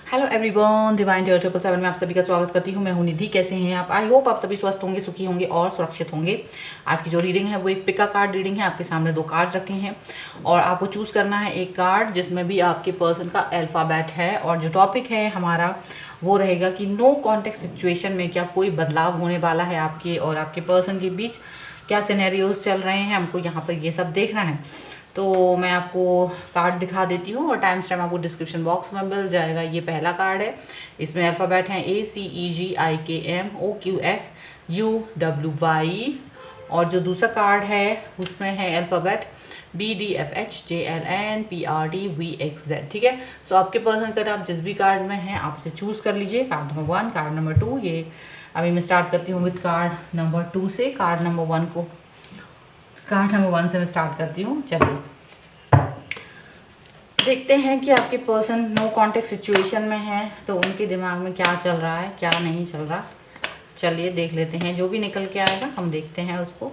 Hello everyone, divine टेयर 777 में आप सभी का स्वागत करती हूँ। मैं हूँ निधि। कैसे हैं आप? आई होप आप सभी स्वस्थ होंगे, सुखी होंगे और सुरक्षित होंगे। आज की जो रीडिंग है वो एक पिका कार्ड रीडिंग है। आपके सामने 2 कार्ड्स रखे हैं और आपको चूज़ करना है एक कार्ड जिसमें भी आपके पर्सन का अल्फ़ाबेट है। और जो टॉपिक है हमारा वो रहेगा कि नो कॉन्टेक्ट सिचुएशन में क्या कोई बदलाव होने वाला है आपके और आपके पर्सन के बीच, क्या सिनेरियोज चल रहे हैं, हमको यहाँ पर ये सब देखना है। तो मैं आपको कार्ड दिखा देती हूँ और टाइम स्टैम्प आपको डिस्क्रिप्शन बॉक्स में मिल जाएगा। ये पहला कार्ड है, इसमें अल्फ़ाबेट हैं ACEGIKMOQSUWY। और जो दूसरा कार्ड है उसमें है अल्फ़ाबेट BDFHJLNPRTVXZ। ठीक है, सो आपके पर्सन का आप जिस भी कार्ड में हैं आप इसे चूज़ कर लीजिए। Card number 1, card number 2। ये अभी मैं स्टार्ट करती हूँ विद कार्ड नंबर 2 से। कार्ड नंबर 1 से मैं स्टार्ट करती हूँ। चलिए देखते हैं कि आपके पर्सन नो कॉन्टेक्ट सिचुएशन में है तो उनके दिमाग में क्या चल रहा है, क्या नहीं चल रहा। चलिए देख लेते हैं, जो भी निकल के आएगा हम देखते हैं उसको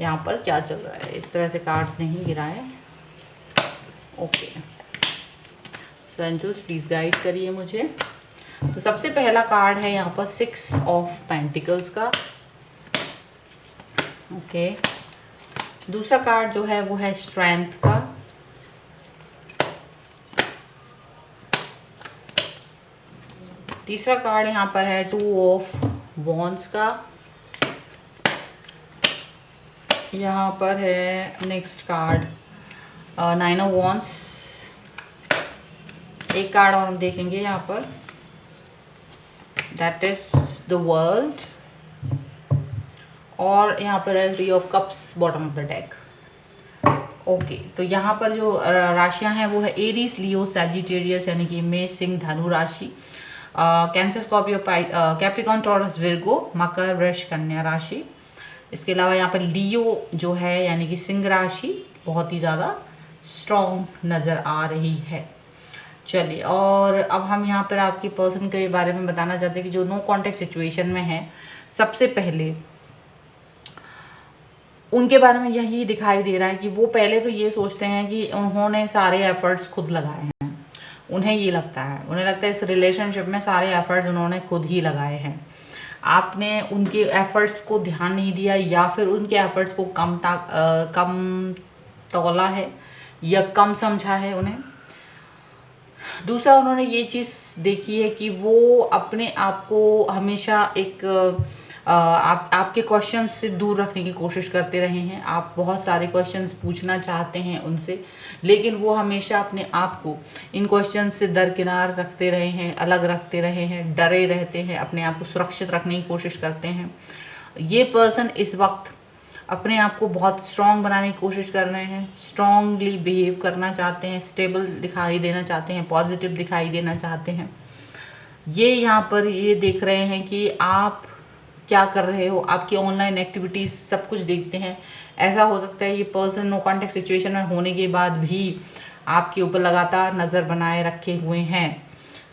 यहाँ पर क्या चल रहा है। इस तरह से कार्ड्स नहीं गिराए। ओके, एंजल्स प्लीज़ गाइड करिए मुझे। तो सबसे पहला कार्ड है यहाँ पर 6 ऑफ पेंटिकल्स का। ओके, दूसरा कार्ड जो है वो है स्ट्रेंथ का। तीसरा कार्ड यहाँ पर है 2 ऑफ वॉन्ड्स का। यहाँ पर है नेक्स्ट कार्ड 9 ऑफ वॉन्ड्स। एक कार्ड और हम देखेंगे यहाँ पर, दैट इज द वर्ल्ड। और यहाँ पर है 3 of cups bottom of the deck. Okay, तो यहाँ पर जो राशियाँ हैं वो है एरीज, लियो, सैजिटेरियस यानी कि मेष, सिंह, धनु राशि, Cancer, Scorpio, Capricorn, Taurus, Virgo, मकर, वृष, कन्या राशि। इसके अलावा यहाँ पर लियो जो है यानी कि सिंह राशि बहुत ही ज़्यादा स्ट्रॉन्ग नज़र आ रही है। चलिए, और अब हम यहाँ पर आपके पर्सन के बारे में बताना चाहते हैं कि जो नो कॉन्टेक्ट सिचुएशन में है, सबसे पहले उनके बारे में यही दिखाई दे रहा है कि वो पहले तो ये सोचते हैं कि उन्होंने सारे एफर्ट्स खुद लगाए हैं। उन्हें ये लगता है, उन्हें लगता है इस रिलेशनशिप में सारे एफर्ट्स उन्होंने खुद ही लगाए हैं। आपने उनके एफर्ट्स को ध्यान नहीं दिया या फिर उनके एफर्ट्स को कम तौला है या कम समझा है उन्हें। दूसरा, उन्होंने ये चीज़ देखी है कि वो अपने आप को हमेशा एक आपके क्वेश्चंस से दूर रखने की कोशिश करते रहे हैं। आप बहुत सारे क्वेश्चंस पूछना चाहते हैं उनसे, लेकिन वो हमेशा अपने आप को इन क्वेश्चंस से दरकिनार रखते रहे हैं, अलग रखते रहे हैं, डरे रहते हैं, अपने आप को सुरक्षित रखने की कोशिश करते हैं। ये पर्सन इस वक्त अपने आप को बहुत स्ट्रॉन्ग बनाने की कोशिश कर रहे हैं, स्ट्रॉन्गली बिहेव करना चाहते हैं, स्टेबल दिखाई देना चाहते हैं, पॉजिटिव दिखाई देना चाहते हैं। ये यहाँ पर ये देख रहे हैं कि आप क्या कर रहे हो, आपकी ऑनलाइन एक्टिविटीज़ सब कुछ देखते हैं। ऐसा हो सकता है ये पर्सन नो कॉन्टेक्ट सिचुएशन में होने के बाद भी आपके ऊपर लगातार नज़र बनाए रखे हुए हैं।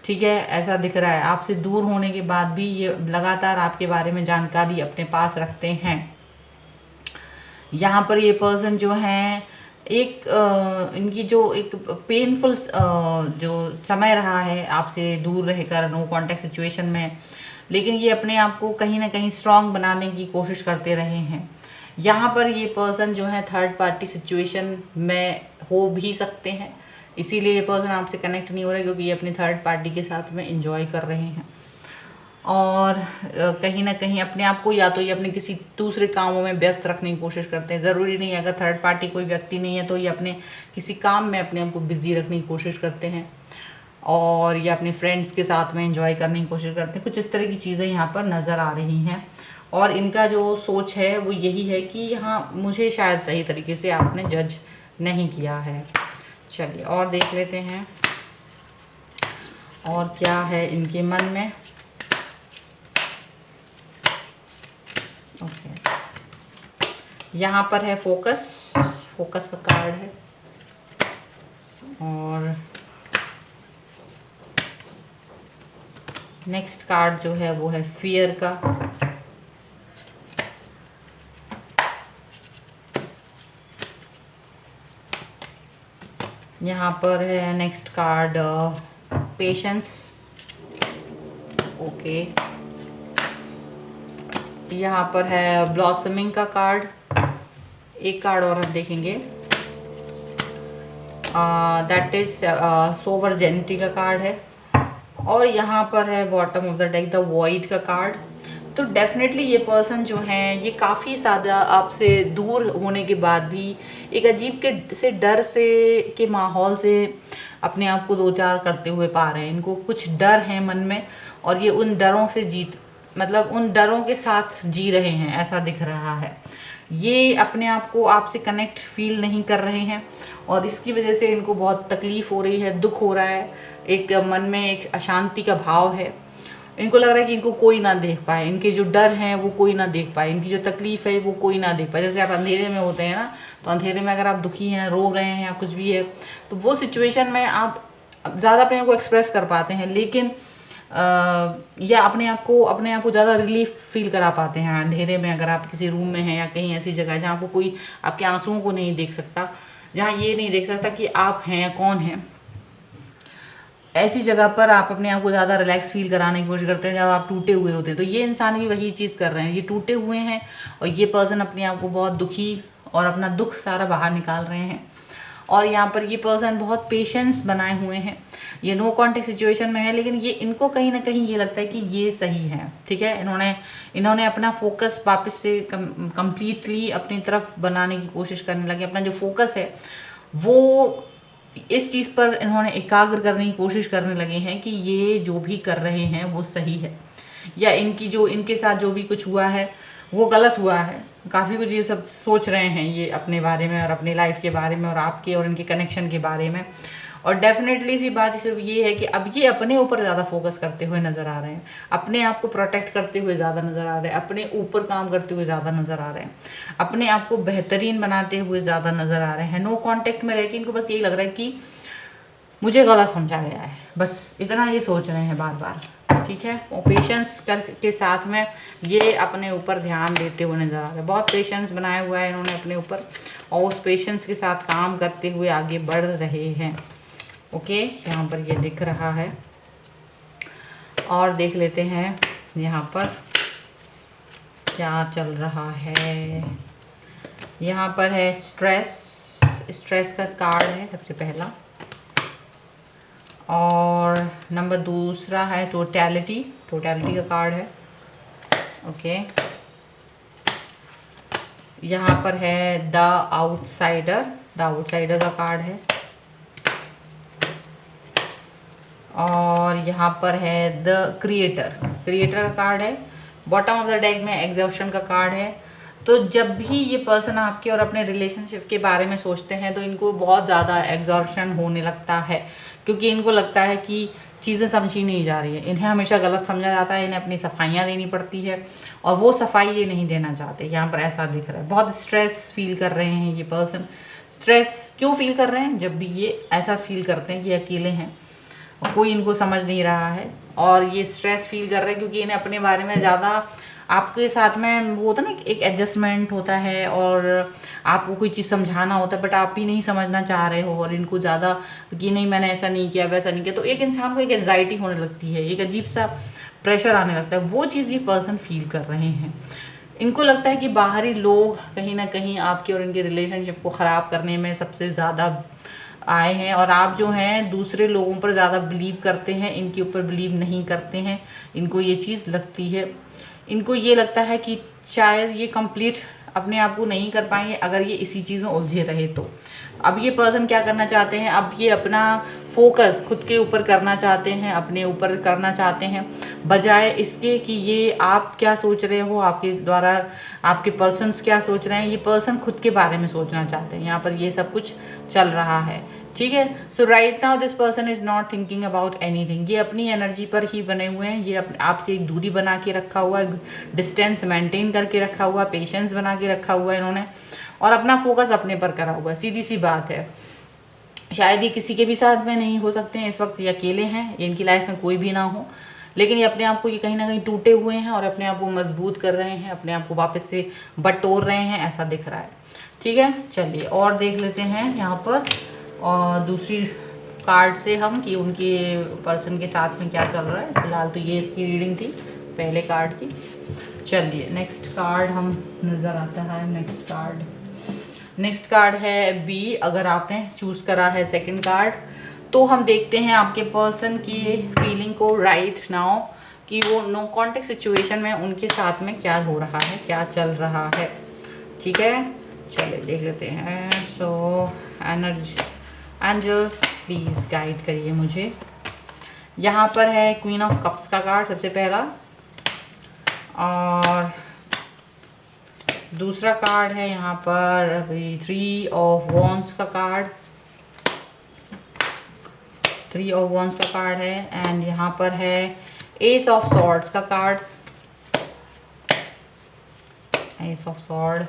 ठीक है, ऐसा दिख रहा है। आपसे दूर होने के बाद भी ये लगातार आपके बारे में जानकारी अपने पास रखते हैं। यहाँ पर ये पर्सन जो हैं एक इनकी जो एक पेनफुल जो समय रहा है आपसे दूर रहकर नो कॉन्टेक्ट सिचुएशन में, लेकिन ये अपने आप को कहीं ना कहीं स्ट्रॉन्ग बनाने की कोशिश करते रहे हैं। यहाँ पर ये पर्सन जो है थर्ड पार्टी सिचुएशन में हो भी सकते हैं, इसीलिए ये पर्सन आपसे कनेक्ट नहीं हो रहा है क्योंकि ये अपनी थर्ड पार्टी के साथ में एंजॉय कर रहे हैं। और कहीं ना कहीं अपने आप को या तो ये अपने किसी दूसरे कामों में व्यस्त रखने की कोशिश करते हैं। ज़रूरी नहीं है, अगर थर्ड पार्टी कोई व्यक्ति नहीं है तो ये अपने किसी काम में अपने आप को बिजी रखने की कोशिश करते हैं और ये अपने फ्रेंड्स के साथ में एंजॉय करने की कोशिश करते हैं। कुछ इस तरह की चीज़ें यहाँ पर नज़र आ रही हैं और इनका जो सोच है वो यही है कि हाँ, मुझे शायद सही तरीके से आपने जज नहीं किया है। चलिए और देख लेते हैं और क्या है इनके मन में। ओके, यहाँ पर है फोकस का कार्ड है और नेक्स्ट कार्ड जो है वो है फियर का। यहाँ पर है नेक्स्ट कार्ड पेशेंस। ओके, यहाँ पर है ब्लॉसमिंग का कार्ड। एक कार्ड और हम देखेंगे, दैट इज सोवर जेनिटी का कार्ड है। और यहाँ पर है bottom of the deck the void का कार्ड। तो डेफिनेटली ये पर्सन जो है ये काफ़ी ज़्यादा आपसे दूर होने के बाद भी एक अजीब के डर से के माहौल से अपने आप को दो चार करते हुए पा रहे हैं। इनको कुछ डर हैं मन में और ये उन डरों से मतलब उन डरों के साथ जी रहे हैं, ऐसा दिख रहा है। ये अपने आप को आपसे कनेक्ट फील नहीं कर रहे हैं और इसकी वजह से इनको बहुत तकलीफ़ हो रही है, दुख हो रहा है, एक मन में एक अशांति का भाव है। इनको लग रहा है कि इनको कोई ना देख पाए, इनके जो डर हैं वो कोई ना देख पाए, इनकी जो तकलीफ़ है वो कोई ना देख पाए। जैसे आप अंधेरे में होते हैं ना, तो अंधेरे में अगर आप दुखी हैं, रो रहे हैं या कुछ भी है, तो वो सिचुएशन में आप ज़्यादा अपने आप को एक्सप्रेस कर पाते हैं, लेकिन या अपने आप को ज़्यादा रिलीफ फील करा पाते हैं अंधेरे में। अगर आप किसी रूम में हैं या कहीं ऐसी जगह है जहाँ आपको कोई आपके आंसुओं को नहीं देख सकता, जहाँ ये नहीं देख सकता कि आप हैं, कौन हैं, ऐसी जगह पर आप अपने आप को ज़्यादा रिलैक्स फील कराने की कोशिश करते हैं जब आप टूटे हुए होते हैं। तो ये इंसान भी वही चीज़ कर रहे हैं, ये टूटे हुए हैं और ये पर्सन अपने आप को बहुत दुखी और अपना दुख सारा बाहर निकाल रहे हैं। और यहाँ पर ये पर्सन बहुत पेशेंस बनाए हुए हैं, ये नो कॉन्टेक्ट सिचुएशन में है, लेकिन ये इनको कहीं ना कहीं ये लगता है कि ये सही है, ठीक है। इन्होंने अपना फोकस वापस से कंप्लीटली अपनी तरफ बनाने की कोशिश करने लगे। अपना जो फोकस है वो इस चीज़ पर इन्होंने एकाग्र करने की कोशिश करने लगे हैं कि ये जो भी कर रहे हैं वो सही है, या इनके साथ जो भी कुछ हुआ है वो गलत हुआ है। काफ़ी कुछ ये सब सोच रहे हैं ये अपने बारे में और अपनी लाइफ के बारे में और आपके और इनके कनेक्शन के बारे में। और डेफिनेटली सी बात सिर्फ ये है कि अब ये अपने ऊपर ज़्यादा फोकस करते हुए नज़र आ रहे हैं, अपने आप को प्रोटेक्ट करते हुए ज़्यादा नज़र आ रहे हैं, अपने ऊपर काम करते हुए ज़्यादा नज़र आ रहे हैं, अपने आप को बेहतरीन बनाते हुए ज़्यादा नज़र आ रहे हैं। नो कॉन्टेक्ट में रह के इनको बस यही लग रहा है कि मुझे गलत समझा गया है, बस इतना ये सोच रहे हैं बार बार, ठीक है। और पेशेंस के साथ में ये अपने ऊपर ध्यान देते हुए नज़र आ रहे हैं। बहुत पेशेंस बनाया हुआ है इन्होंने अपने ऊपर और उस पेशेंस के साथ काम करते हुए आगे बढ़ रहे हैं। ओके, यहाँ पर ये दिख रहा है। और देख लेते हैं यहाँ पर क्या चल रहा है। यहाँ पर है स्ट्रेस का कार्ड है सबसे पहला, और नंबर दूसरा है टोटैलिटी का कार्ड है। ओके, यहाँ पर है द आउटसाइडर का कार्ड है, और यहाँ पर है द क्रिएटर का कार्ड है। बॉटम ऑफ द डेक में एग्जॉस्शन का कार्ड है। तो जब भी ये पर्सन आपके और अपने रिलेशनशिप के बारे में सोचते हैं तो इनको बहुत ज़्यादा एग्जॉर्शन होने लगता है, क्योंकि इनको लगता है कि चीज़ें समझी नहीं जा रही है, इन्हें हमेशा गलत समझा जाता है, इन्हें अपनी सफाइयाँ देनी पड़ती है और वो सफाई ये नहीं देना चाहते। यहाँ पर ऐसा दिख रहा है, बहुत स्ट्रेस फील कर रहे हैं ये पर्सन। स्ट्रेस क्यों फील कर रहे हैं? जब भी ये ऐसा फील करते हैं कि अकेले हैं और कोई इनको समझ नहीं रहा है, और ये स्ट्रेस फील कर रहे हैं क्योंकि इन्हें अपने बारे में ज़्यादा आपके साथ में वो होता है ना, एक एडजस्टमेंट होता है और आपको कोई चीज़ समझाना होता है बट आप भी नहीं समझना चाह रहे हो, और इनको ज़्यादा कि नहीं मैंने ऐसा नहीं किया वैसा नहीं किया, तो एक इंसान को एक एंजाइटी होने लगती है, एक अजीब सा प्रेशर आने लगता है। वो चीज़ ये पर्सन फील कर रहे हैं। इनको लगता है कि बाहरी लोग कहीं ना कहीं आपके और इनके रिलेशनशिप को ख़राब करने में सबसे ज़्यादा आए हैं, और आप जो हैं दूसरे लोगों पर ज़्यादा बिलीव करते हैं, इनके ऊपर बिलीव नहीं करते हैं। इनको ये चीज़ लगती है, इनको ये लगता है कि शायद ये कंप्लीट अपने आप को नहीं कर पाएंगे अगर ये इसी चीज़ में उलझे रहे तो। अब ये पर्सन क्या करना चाहते हैं, अब ये अपना फोकस खुद के ऊपर करना चाहते हैं, अपने ऊपर करना चाहते हैं, बजाय इसके कि ये आप क्या सोच रहे हो, आपके द्वारा आपके पर्सन्स क्या सोच रहे हैं। ये पर्सन खुद के बारे में सोचना चाहते हैं, यहाँ पर ये सब कुछ चल रहा है, ठीक है। So right now this person is not thinking about anything. ये अपनी एनर्जी पर ही बने हुए हैं, ये आपसे एक दूरी बना के रखा हुआ है, डिस्टेंस मेंटेन करके रखा हुआ, पेशेंस बना के रखा हुआ है इन्होंने, और अपना फोकस अपने पर करा हुआ है। सीधी सी बात है, शायद ये किसी के भी साथ में नहीं हो सकते हैं इस वक्त, ये अकेले हैं, इनकी लाइफ में कोई भी ना हो, लेकिन ये अपने आप को ये कहीं ना कहीं टूटे हुए हैं और अपने आप को मजबूत कर रहे हैं, अपने आप को वापस से बटोर रहे हैं, ऐसा दिख रहा है, ठीक है। चलिए और देख लेते हैं यहाँ पर और दूसरी कार्ड से हम कि उनके पर्सन के साथ में क्या चल रहा है। फिलहाल तो ये इसकी रीडिंग थी पहले कार्ड की। चलिए नेक्स्ट कार्ड हम नज़र आता है। नेक्स्ट कार्ड है बी। अगर आपने चूज़ करा है सेकंड कार्ड तो हम देखते हैं आपके पर्सन की फीलिंग को राइट नाउ कि वो नो कॉन्टेक्ट सिचुएशन में उनके साथ में क्या हो रहा है, क्या चल रहा है। ठीक है, चलिए देख लेते हैं। सो एंजल्स प्लीज़ गाइड करिए मुझे। यहाँ पर है क्वीन ऑफ कप्स का कार्ड सबसे पहला, और दूसरा कार्ड है यहाँ पर अभी 3 ऑफ वॉन्ड्स का कार्ड, 3 ऑफ वॉन्ड्स का कार्ड है। एंड यहाँ पर है एस ऑफ सॉर्ड्स का कार्ड, एस ऑफ सॉर्ड।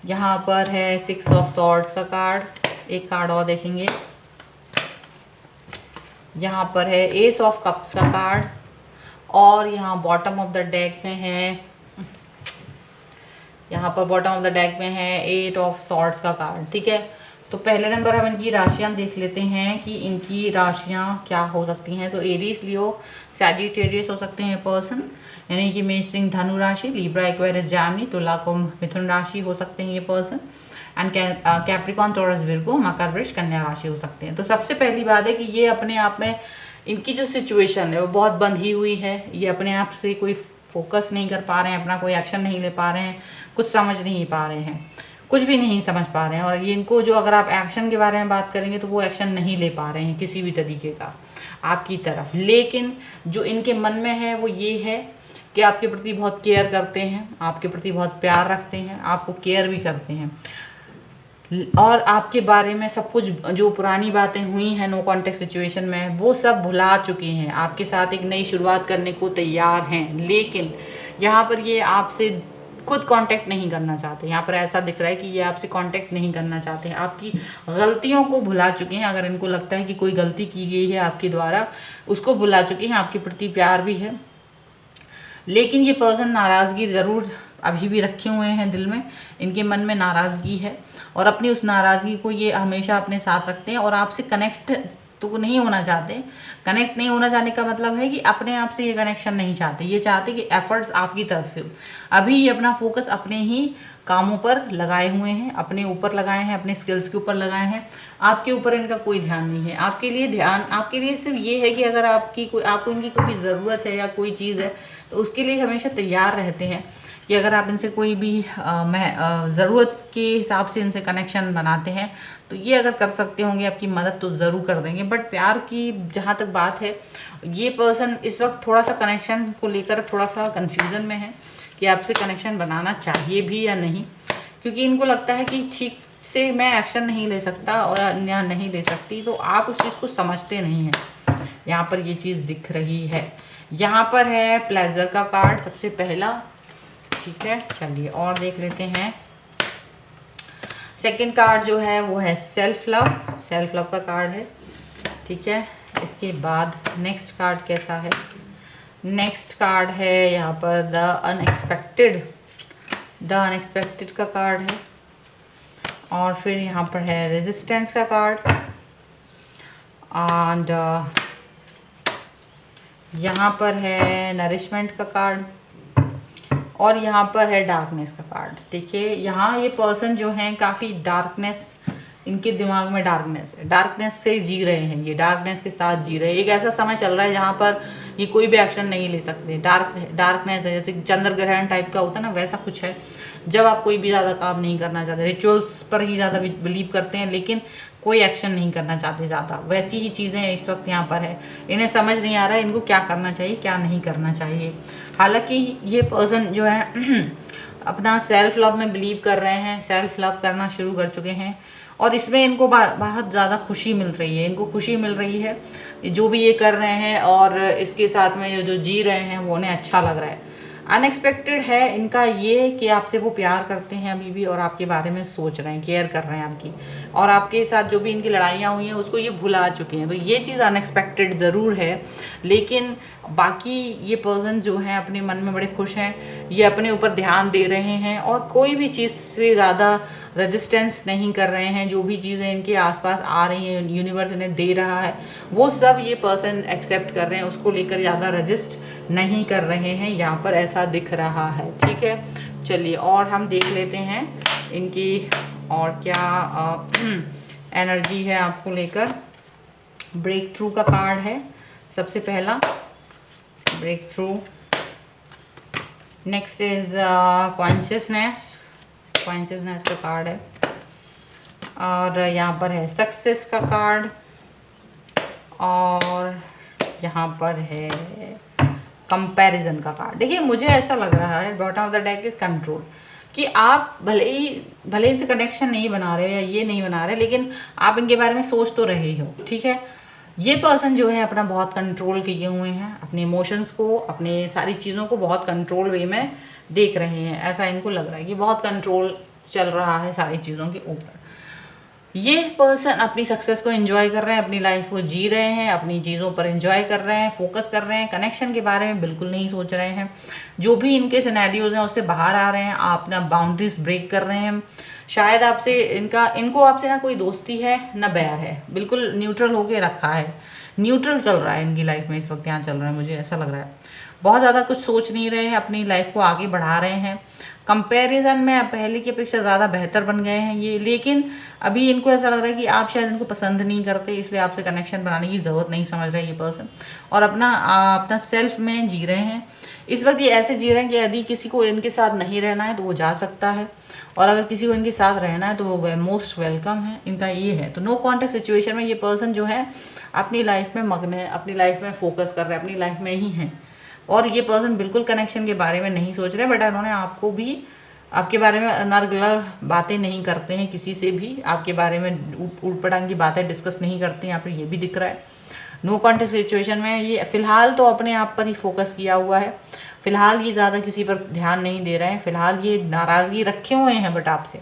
यहाँ पर है 6 ऑफ सॉर्ड्स का कार्ड, एक कार्ड और देखेंगे। यहाँ पर है एस ऑफ कप्स का कार्ड, और यहाँ बॉटम ऑफ द डेक में है, यहाँ पर बॉटम ऑफ द डेक में है 8 ऑफ सॉर्ड्स का कार्ड। ठीक है, तो पहले नंबर हम इनकी राशियाँ देख लेते हैं कि इनकी राशियाँ क्या हो सकती हैं। तो एरीज, लियो, सैजिटेरियस हो सकते हैं पर्सन, यानी कि मेष, सिंह, धनु राशि, लिब्रा, एक्वेरियस, जैमिनी, तुला, कुंभ, मिथुन राशि हो सकते हैं ये person. And Capricorn, Taurus, Virgo, मकर, वृष, कन्या राशि हो सकते हैं। तो सबसे पहली बात है कि ये अपने आप में इनकी जो सिचुएशन है वो बहुत बंधी हुई है। ये अपने आप से कोई फोकस नहीं कर पा रहे हैं, अपना कोई एक्शन नहीं ले पा रहे हैं, कुछ समझ नहीं पा रहे हैं, कुछ भी नहीं समझ पा रहे हैं। और ये इनको जो अगर आप एक्शन के बारे में बात करेंगे तो वो एक्शन नहीं ले पा रहे हैं किसी भी तरीके का आपकी तरफ। लेकिन जो इनके मन में है वो ये है कि आपके प्रति बहुत केयर करते हैं, आपके प्रति बहुत प्यार रखते हैं, आपको केयर भी करते हैं, और आपके बारे में सब कुछ जो पुरानी बातें हुई हैं नो कॉन्टेक्ट सिचुएशन में वो सब भुला चुके हैं, आपके साथ एक नई शुरुआत करने को तैयार हैं। लेकिन यहाँ पर ये आपसे खुद कांटेक्ट नहीं करना चाहते। यहाँ पर ऐसा दिख रहा है कि ये आपसे कांटेक्ट नहीं करना चाहते हैं, आपकी गलतियों को भुला चुके हैं। अगर इनको लगता है कि कोई गलती की गई है आपके द्वारा, उसको भुला चुके हैं, आपके प्रति प्यार भी है। लेकिन ये पर्सन नाराज़गी ज़रूर अभी भी रखे हुए हैं दिल में, इनके मन में नाराज़गी है, और अपनी उस नाराज़गी को ये हमेशा अपने साथ रखते हैं और आपसे कनेक्ट तो नहीं होना चाहते। कनेक्ट नहीं होना चाहने का मतलब है कि अपने आप से ये कनेक्शन नहीं चाहते, ये चाहते कि एफर्ट्स आपकी तरफ से हो। अभी ये अपना फोकस अपने ही कामों पर लगाए हुए हैं, अपने ऊपर लगाए हैं, अपने स्किल्स के ऊपर लगाए हैं। आपके ऊपर इनका कोई ध्यान नहीं है। आपके लिए ध्यान, आपके लिए सिर्फ ये है कि अगर आपको इनकी कोई ज़रूरत है या कोई चीज़ है तो उसके लिए हमेशा तैयार रहते हैं कि अगर आप इनसे कोई भी ज़रूरत के हिसाब से इनसे कनेक्शन बनाते हैं तो ये अगर कर सकते होंगे आपकी मदद तो ज़रूर कर देंगे। बट प्यार की जहाँ तक बात है, ये पर्सन इस वक्त थोड़ा सा कनेक्शन को लेकर थोड़ा सा कन्फ्यूज़न में है कि आपसे कनेक्शन बनाना चाहिए भी या नहीं, क्योंकि इनको लगता है कि ठीक से मैं एक्शन नहीं ले सकता और या नहीं ले सकती, तो आप उस चीज़ को समझते नहीं हैं। यहाँ पर ये चीज़ दिख रही है। यहाँ पर है प्लेजर का कार्ड सबसे पहला। ठीक है, चलिए और देख लेते हैं। सेकंड कार्ड जो है वो है सेल्फ लव, सेल्फ लव का कार्ड है। ठीक है, इसके बाद नेक्स्ट कार्ड कैसा है? नेक्स्ट कार्ड है यहाँ पर द अनएक्सपेक्टेड, द अनएक्सपेक्टेड का कार्ड है। और फिर यहाँ पर है रेजिस्टेंस का कार्ड, एंड यहाँ पर है नरिशमेंट का कार्ड, और यहाँ पर है डार्कनेस का कार्ड। देखिए यहाँ ये पर्सन जो हैं काफ़ी डार्कनेस, इनके दिमाग में डार्कनेस है, डार्कनेस से जी रहे हैं, ये डार्कनेस के साथ जी रहे हैं। एक ऐसा समय चल रहा है जहाँ पर ये कोई भी एक्शन नहीं ले सकते। डार्कनेस है, जैसे चंद्र ग्रहण टाइप का होता है ना, वैसा कुछ है। जब आप कोई भी ज़्यादा काम नहीं करना चाहते, रिचुअल्स पर ही ज़्यादा बिलीव करते हैं लेकिन कोई एक्शन नहीं करना चाहते ज़्यादा, वैसी ही चीज़ें इस वक्त यहाँ पर है। इन्हें समझ नहीं आ रहा है इनको क्या करना चाहिए क्या नहीं करना चाहिए। हालांकि ये पर्सन जो है अपना सेल्फ लव में बिलीव कर रहे हैं, सेल्फ लव करना शुरू कर चुके हैं, और इसमें इनको बहुत ज़्यादा खुशी मिल रही है। इनको खुशी मिल रही है जो भी ये कर रहे हैं, और इसके साथ में ये जो जी रहे हैं वो उन्हें अच्छा लग रहा है। अनएक्सपेक्टेड है इनका ये कि आपसे वो प्यार करते हैं अभी भी, और आपके बारे में सोच रहे हैं, केयर कर रहे हैं आपकी, और आपके साथ जो भी इनकी लड़ाइयाँ हुई हैं उसको ये भुला चुके हैं। तो ये चीज़ अनएक्सपेक्टेड ज़रूर है, लेकिन बाकी ये पर्सन जो हैं अपने मन में बड़े खुश हैं, ये अपने ऊपर ध्यान दे रहे हैं, और कोई भी चीज़ से ज़्यादा रेजिस्टेंस नहीं कर रहे हैं, जो भी चीज़ें इनके आसपास आ रही हैं, यूनिवर्स इन्हें दे रहा है, वो सब ये पर्सन एक्सेप्ट कर रहे हैं, उसको लेकर ज़्यादा रजिस्ट नहीं कर रहे हैं, यहाँ पर ऐसा दिख रहा है। ठीक है, चलिए और हम देख लेते हैं इनकी और क्या एनर्जी है आपको लेकर। ब्रेक थ्रू का कार्ड है सबसे पहला, breakthrough. Next is consciousness, consciousness का कार्ड है। और यहाँ पर है सक्सेस का कार्ड, और यहाँ पर है कंपैरिजन का कार्ड। देखिए मुझे ऐसा लग रहा है bottom of the deck is control, कि आप भले इनसे कनेक्शन नहीं बना रहे या ये नहीं बना रहे, लेकिन आप इनके बारे में सोच तो रहे हो। ठीक है, ये पर्सन जो है अपना बहुत कंट्रोल किए हुए हैं, अपने इमोशंस को, अपने सारी चीज़ों को बहुत कंट्रोल वे में देख रहे हैं। ऐसा इनको लग रहा है कि बहुत कंट्रोल चल रहा है सारी चीज़ों के ऊपर। ये पर्सन अपनी सक्सेस को एंजॉय कर रहे हैं, अपनी लाइफ को जी रहे हैं, अपनी चीज़ों पर एंजॉय कर रहे हैं, फोकस कर रहे हैं, कनेक्शन के बारे में बिल्कुल नहीं सोच रहे हैं। जो भी इनके सिनेरियोज हैं उससे बाहर आ रहे हैं, आप ना बाउंड्रीज ब्रेक कर रहे हैं। शायद आपसे इनको आपसे ना कोई दोस्ती है ना बैर है, बिल्कुल न्यूट्रल होके रखा है, न्यूट्रल चल रहा है इनकी लाइफ में इस वक्त यहाँ चल रहा है, मुझे ऐसा लग रहा है। बहुत ज़्यादा कुछ सोच नहीं रहे हैं, अपनी लाइफ को आगे बढ़ा रहे हैं। कंपैरिजन में पहले की अपेक्षा ज़्यादा बेहतर बन गए हैं ये, लेकिन अभी इनको ऐसा लग रहा है कि आप शायद इनको पसंद नहीं करते, इसलिए आपसे कनेक्शन बनाने की ज़रूरत नहीं समझ रहे ये पर्सन, और अपना सेल्फ में जी रहे हैं इस वक्त। ये ऐसे जी रहे हैं कि यदि किसी को इनके साथ नहीं रहना है तो वो जा सकता है, और अगर किसी को इनके साथ रहना है तो वो मोस्ट वेलकम है, इनका ये है। तो नो कॉन्टेक्ट सिचुएशन में ये पर्सन जो है अपनी लाइफ में मग्न है, अपनी लाइफ में फोकस कर रहे हैं, अपनी लाइफ में ही है, और ये पर्सन बिल्कुल कनेक्शन के बारे में नहीं सोच रहे। बट उन्होंने आपको भी, आपके बारे में नरगलर बातें नहीं करते हैं, किसी से भी आपके बारे में ऊट पटांग की बातें डिस्कस नहीं करते हैं, यहाँ पर ये भी दिख रहा है। नो कॉन्टेक्ट सिचुएशन में ये फ़िलहाल तो अपने आप पर ही फोकस किया हुआ है, फ़िलहाल ये ज़्यादा किसी पर ध्यान नहीं दे रहे हैं, फ़िलहाल ये नाराज़गी रखे हुए हैं। बट आपसे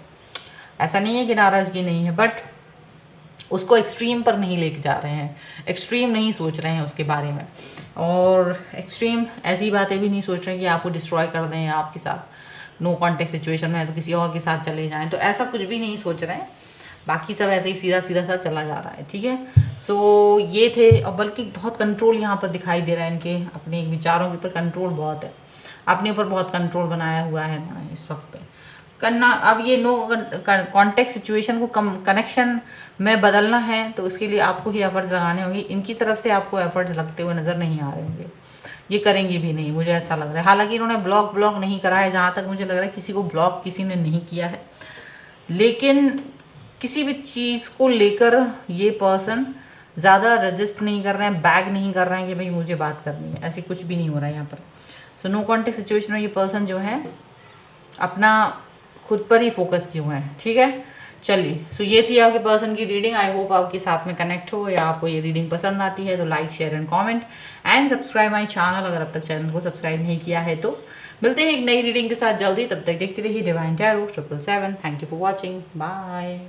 ऐसा नहीं है कि नाराज़गी नहीं है, बट उसको एक्सट्रीम पर नहीं लेके जा रहे हैं, एक्सट्रीम नहीं सोच रहे हैं उसके बारे में, और एक्सट्रीम ऐसी बातें भी नहीं सोच रहे हैं कि आपको डिस्ट्रॉय कर दें आपके साथ। नो कॉन्टेक्ट सिचुएशन में है तो किसी और के साथ चले जाएं, तो ऐसा कुछ भी नहीं सोच रहे हैं। बाकी सब ऐसे ही सीधा सीधा सा चला जा रहा है। ठीक है, सो ये थे, और बल्कि बहुत कंट्रोल यहाँ पर दिखाई दे रहा है इनके, अपने विचारों के ऊपर कंट्रोल बहुत है, अपने ऊपर बहुत कंट्रोल बनाया हुआ है ना इस वक्त पे करना। अब ये नो कॉन्टेक्ट सिचुएशन को कनेक्शन में बदलना है, तो उसके लिए आपको ही एफर्ट्स लगाने होंगे। इनकी तरफ से आपको एफर्ट्स लगते हुए नज़र नहीं आ रहे होंगे, ये करेंगे भी नहीं, मुझे ऐसा लग रहा है। हालांकि इन्होंने ब्लॉक नहीं करा है, जहाँ तक मुझे लग रहा है किसी को ब्लॉक किसी ने नहीं किया है, लेकिन किसी भी चीज़ को लेकर ये पर्सन ज़्यादा रजिस्ट नहीं कर रहे हैं, बैग नहीं कर रहे हैं कि भाई मुझे बात करनी है, ऐसी कुछ भी नहीं हो रहा है यहाँ पर। सो नो कॉन्टेक्ट सिचुएशन में ये पर्सन जो है अपना खुद पर ही फोकस किए हुए हैं। ठीक है, चलिए, सो ये थी आपके पर्सन की रीडिंग। आई होप आपके साथ में कनेक्ट हो, या आपको ये रीडिंग पसंद आती है तो like, share and comment and subscribe my channel, अगर अब तक चैनल को सब्सक्राइब नहीं किया है तो। मिलते हैं एक नई रीडिंग के साथ जल्दी, तब तक देखते रहिए divine tarot 777। Thank you for watching, bye.